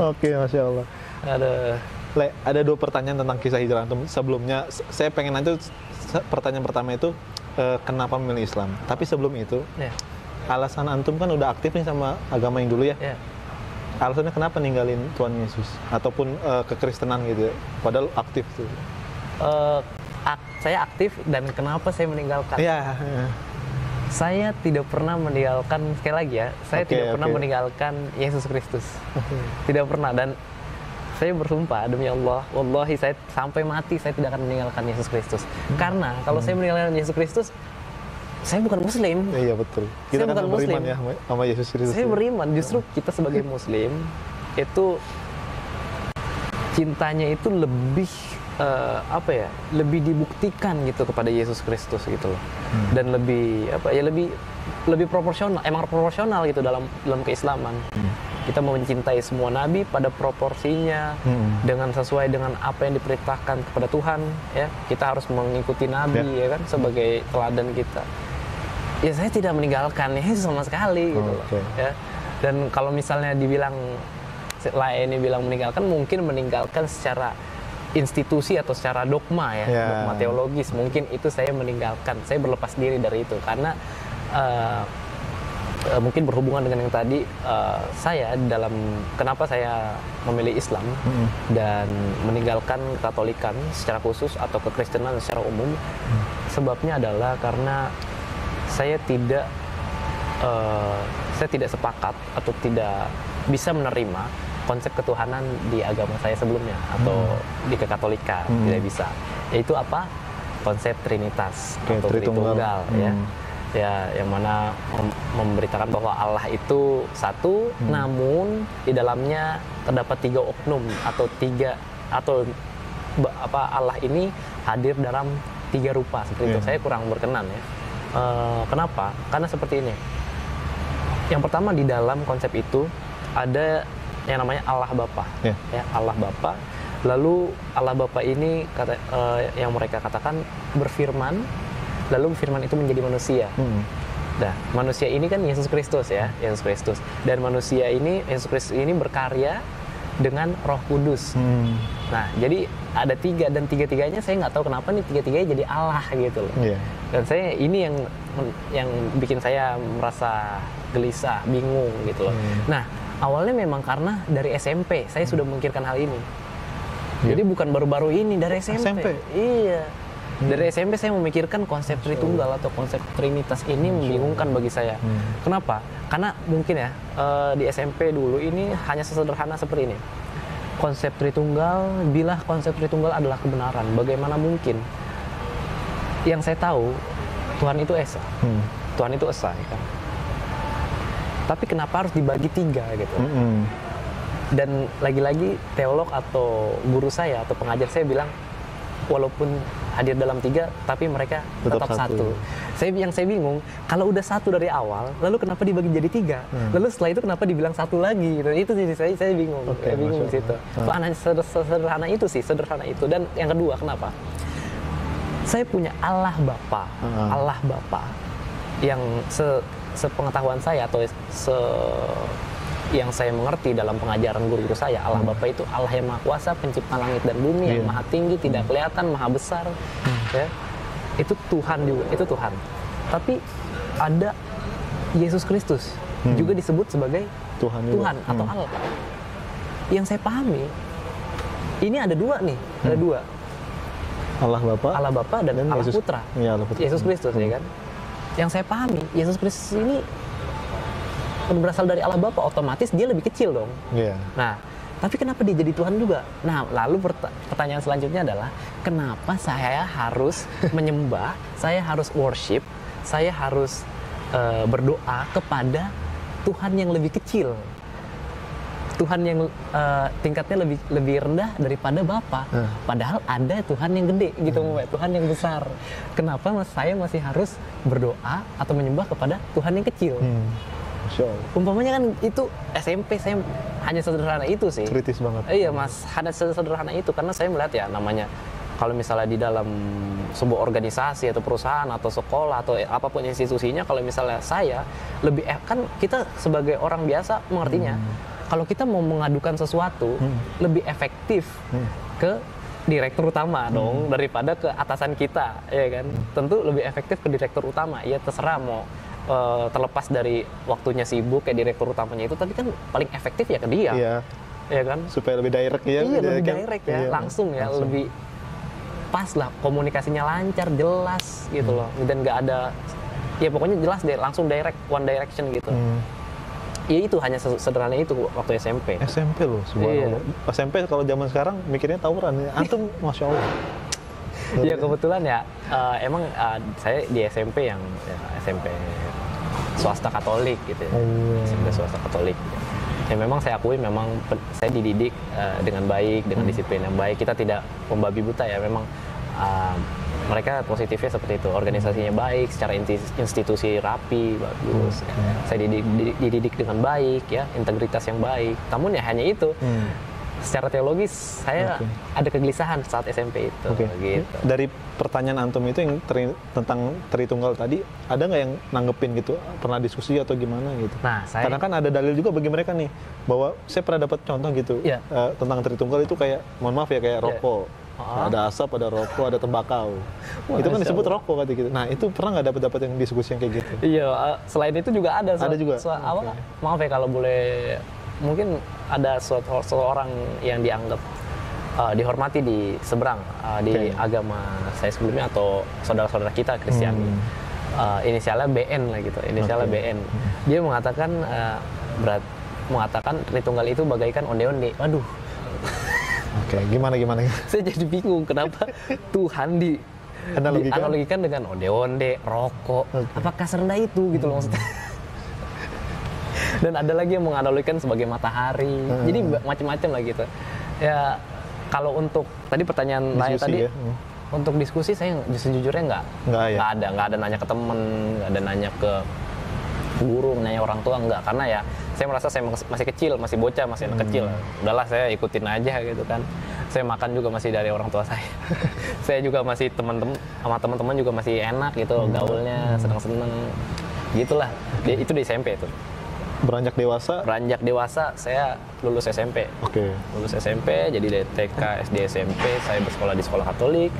Oke, Masya Allah. Ada. Le, ada 2 pertanyaan tentang kisah hijrah antum. Sebelumnya, saya pengen nanti pertanyaan pertama itu kenapa memilih Islam. Tapi sebelum itu, alasan antum kan udah aktif nih sama agama yang dulu ya. Alasannya kenapa ninggalin Tuhan Yesus ataupun kekristenan gitu ya? Padahal aktif tuh. Saya aktif dan kenapa saya meninggalkan? Iya. Saya tidak pernah meninggalkan, sekali lagi ya, saya tidak pernah meninggalkan Yesus Kristus. Tidak pernah, dan saya bersumpah demi Allah, wallahi saya sampai mati saya tidak akan meninggalkan Yesus Kristus. Karena kalau saya meninggalkan Yesus Kristus, saya bukan Muslim. Iya betul. Kita saya kan bukan beriman Muslim ya sama Yesus Kristus. Saya beriman. Justru kita sebagai Muslim itu cintanya itu lebih lebih dibuktikan gitu kepada Yesus Kristus gitu loh. Dan lebih lebih proporsional, emang proporsional gitu dalam keislaman. Kita mau mencintai semua nabi pada proporsinya, dengan sesuai dengan apa yang diperintahkan kepada Tuhan ya. Kita harus mengikuti nabi ya kan sebagai teladan kita. Ya saya tidak meninggalkan Yesus sama sekali gitu loh ya. Dan kalau misalnya dibilang lainnya bilang meninggalkan, mungkin meninggalkan secara institusi atau secara dogma ya, dogma teologis, mungkin itu saya meninggalkan. Saya berlepas diri dari itu karena mungkin berhubungan dengan yang tadi, saya dalam kenapa saya memilih Islam dan meninggalkan Katolikan secara khusus atau kekristenan secara umum, sebabnya adalah karena saya tidak sepakat atau tidak bisa menerima konsep ketuhanan di agama saya sebelumnya atau di kekatolikan, tidak bisa. Yaitu apa? Konsep Trinitas atau Tritunggal ya, yang mana memberitakan bahwa Allah itu satu, namun di dalamnya terdapat 3 oknum atau Allah ini hadir dalam 3 rupa seperti itu. Saya kurang berkenan ya. Kenapa? Karena seperti ini. Yang pertama, di dalam konsep itu ada yang namanya Allah Bapa, ya, Allah Bapa. Lalu Allah Bapa ini yang mereka katakan berfirman, lalu firman itu menjadi manusia. Nah, manusia ini kan Yesus Kristus ya, Yesus Kristus. Dan manusia ini, Yesus Kristus ini berkarya dengan Roh Kudus. Nah, jadi ada 3 dan 3-3-nya saya nggak tahu kenapa nih 3-3-nya jadi Allah gitu loh. Dan saya ini yang bikin saya merasa gelisah, bingung gitu loh. Nah, awalnya memang karena dari SMP saya sudah memikirkan hal ini. Jadi bukan baru-baru ini, dari SMP. Iya. Dari SMP saya memikirkan konsep Tritunggal atau konsep Trinitas ini membingungkan bagi saya. Kenapa? Karena mungkin ya di SMP dulu ini hanya sesederhana seperti ini. Konsep Tritunggal, bila konsep Tritunggal adalah kebenaran, bagaimana mungkin? Yang saya tahu, Tuhan itu Esa. Tuhan itu Esa, ya kan? Tapi kenapa harus dibagi 3 gitu? Dan lagi-lagi teolog atau guru saya atau pengajar saya bilang, walaupun hadir dalam 3, tapi mereka tetap satu. Yang saya bingung, kalau udah satu dari awal, lalu kenapa dibagi jadi 3? Lalu setelah itu kenapa dibilang satu lagi? Gitu. Itu sih saya bingung. Saya bingung di situ. Sederhana itu sih, sederhana itu. Dan yang kedua, kenapa? Saya punya Allah Bapa, Allah Bapa yang sepengetahuan saya atau yang saya mengerti dalam pengajaran guru-guru saya, Allah Bapa itu Allah yang Maha Kuasa, pencipta langit dan bumi, yang Maha Tinggi, tidak kelihatan, Maha Besar. Ya. Itu Tuhan juga, itu Tuhan. Tapi ada Yesus Kristus, juga disebut sebagai Tuhan atau Allah. Yang saya pahami, ini ada 2 nih, ada 2. Allah Bapa dan Allah Yesus, Putra. Ya, Allah Putra. Yesus Kristus, ya kan? Yang saya pahami, Yesus Kristus ini berasal dari Allah Bapa, otomatis dia lebih kecil dong. Nah, tapi kenapa dia jadi Tuhan juga? Nah, lalu pertanyaan selanjutnya adalah, kenapa saya harus menyembah, saya harus worship, saya harus berdoa kepada Tuhan yang lebih kecil, Tuhan yang tingkatnya lebih rendah daripada Bapa. Padahal ada Tuhan yang gede gitu, Tuhan yang besar. Kenapa saya masih harus berdoa atau menyembah kepada Tuhan yang kecil? Umpamanya kan itu SMP saya hanya sederhana itu sih. Kritis banget. Iya Mas, hanya sederhana itu karena saya melihat ya namanya kalau misalnya di dalam sebuah organisasi atau perusahaan atau sekolah atau apapun institusinya, kalau misalnya saya lebih kan kita sebagai orang biasa mengertinya kalau kita mau mengadukan sesuatu lebih efektif ke direktur utama dong daripada ke atasan kita, ya kan? Tentu lebih efektif ke direktur utama. Ya terserah mau terlepas dari waktunya sibuk kayak direktur utamanya itu, tapi kan paling efektif ya ke dia. Iya. Ya kan? Supaya lebih direct ya. Iya, lebih direct ya, iya, langsung ya, lebih pas lah, komunikasinya lancar, jelas gitu loh. Dan nggak ada, ya pokoknya jelas deh, langsung direct, one direction gitu. Ya itu hanya sederhana itu waktu SMP. SMP loh, subhanallah. Iya. SMP kalau zaman sekarang mikirnya tawuran. Antum, masya Allah. Ya kebetulan ya, emang saya di SMP yang SMP swasta Katolik gitu. SMP swasta Katolik. Ya memang saya akui, memang saya dididik dengan baik, dengan disiplin yang baik. Kita tidak membabi buta ya. Memang mereka positifnya seperti itu, organisasinya baik, secara institusi rapi, bagus. Saya dididik dengan baik, ya, integritas yang baik. Namun ya hanya itu, secara teologis saya ada kegelisahan saat SMP itu. Gitu. Dari pertanyaan antum itu yang tentang Tritunggal tadi, ada nggak yang nanggepin gitu? Pernah diskusi atau gimana gitu? Nah, karena kan ada dalil juga bagi mereka nih, bahwa saya pernah dapat contoh gitu tentang Tritunggal itu kayak, mohon maaf ya, kayak rokok. Ada asap, ada rokok, ada tembakau. Itu kan disebut rokok gitu. Nah, itu pernah nggak dapat yang diskusi yang kayak gitu? Iya, selain itu juga ada. Ada juga. Maaf ya kalau boleh, mungkin ada seorang yang dianggap dihormati di seberang di agama saya sebelumnya atau saudara-saudara kita Kristiani. Inisialnya BN lah gitu. Inisialnya BN. Dia mengatakan mengatakan Tritunggal itu bagaikan onde-onde. Waduh. Gimana? Saya jadi bingung kenapa Tuhan dianalogikan dengan onde-onde, rokok. Apakah serendah itu gitu loh maksudnya. Dan ada lagi yang menganalogikan sebagai matahari. Jadi macam-macam lah gitu. Ya kalau untuk tadi pertanyaan lain tadi, untuk diskusi saya sejujurnya nggak ada nanya ke temen, nggak ada nanya ke guru, nanya orang tua, nggak, karena ya saya merasa saya masih kecil, masih bocah, masih anak kecil. Udahlah saya ikutin aja gitu kan. Saya makan juga masih dari orang tua saya. Saya juga masih sama teman-teman juga masih enak gitu, gaulnya seneng-seneng. Gitulah. Itu di SMP itu. Beranjak dewasa saya lulus SMP. Lulus SMP, jadi dari TK, SD, SMP saya bersekolah di sekolah Katolik.